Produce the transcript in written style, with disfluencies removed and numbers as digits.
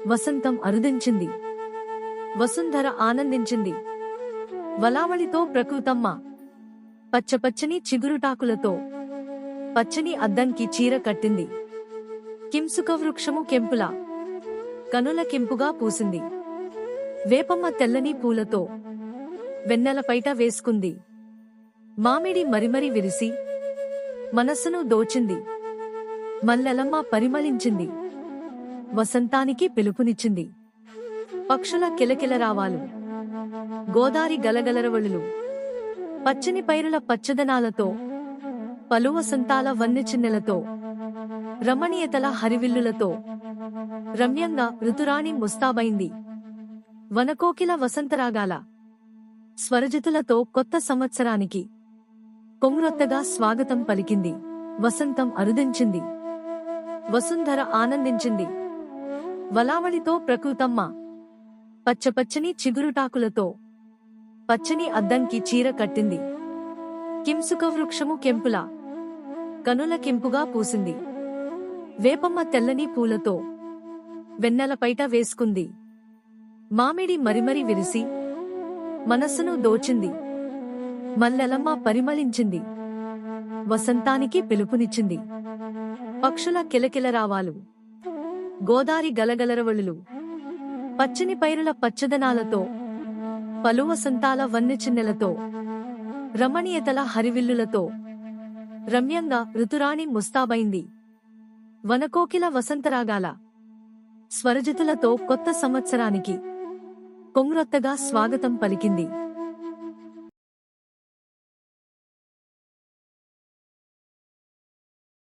వసంతం అరుదించింది. వసుంధర ఆనందించింది. వలావళితో ప్రకృతమ్మ పచ్చపచ్చని చిగురుటాకులతో పచ్చని అద్దంకి చీర కట్టింది. కింసుకవృక్షము కెంపులా కనుల కెంపుగా పూసింది. వేపమ్మ తెల్లని పూలతో వెన్నెల పైట వేసుకుంది. మామిడి మరిమరి విరిసి మనస్సును దోచింది. మల్లెలమ్మ పరిమళించింది. వసంతానికి పిలుపునిచ్చింది. పక్షుల కిలకిలరావాలు, గోదారి గలగలరవళులు, పచ్చని పైరుల పచ్చదనాలతో, పలు వసంతాల వన్నెచిన్నెలతో, రమణీయతల హరివిల్లులతో రమ్యంగా ఋతురాణి ముస్తాబైంది. వనకోకిల వసంతరాగాల స్వరజితులతో కొత్త సంవత్సరానికి కొంగురొత్తగా స్వాగతం పలికింది. వసంతం అరుదించింది. వసుంధర ఆనందించింది. వలావళితో ప్రకృతమ్మ పచ్చపచ్చని చిగురుటాకులతో పచ్చని అద్దంకి చీర కట్టింది. కింసుకవృక్షము కెంపులా కనుల కెంపుగా పూసింది. వేపమ్మ తెల్లని పూలతో వెన్నెల పైట వేసుకుంది. మామిడి మరిమరి విరిసి మనస్సును దోచింది. మల్లెలమ్మ పరిమళించింది. వసంతానికి పిలుపునిచ్చింది. పక్షుల కిలకిలరావాలు, గోదారి గలగలరవళులు, పచ్చని పైరుల పచ్చదనాలతో, పలు వసంతాల వన్నెచిన్నెలతో, రమణీయతల హరివిల్లులతో రమ్యంగా ఋతురాణి ముస్తాబైంది. వనకోకిల వసంతరాగాల స్వరజితులతో కొత్త సంవత్సరానికి కొంగురొత్తగా స్వాగతం పలికింది.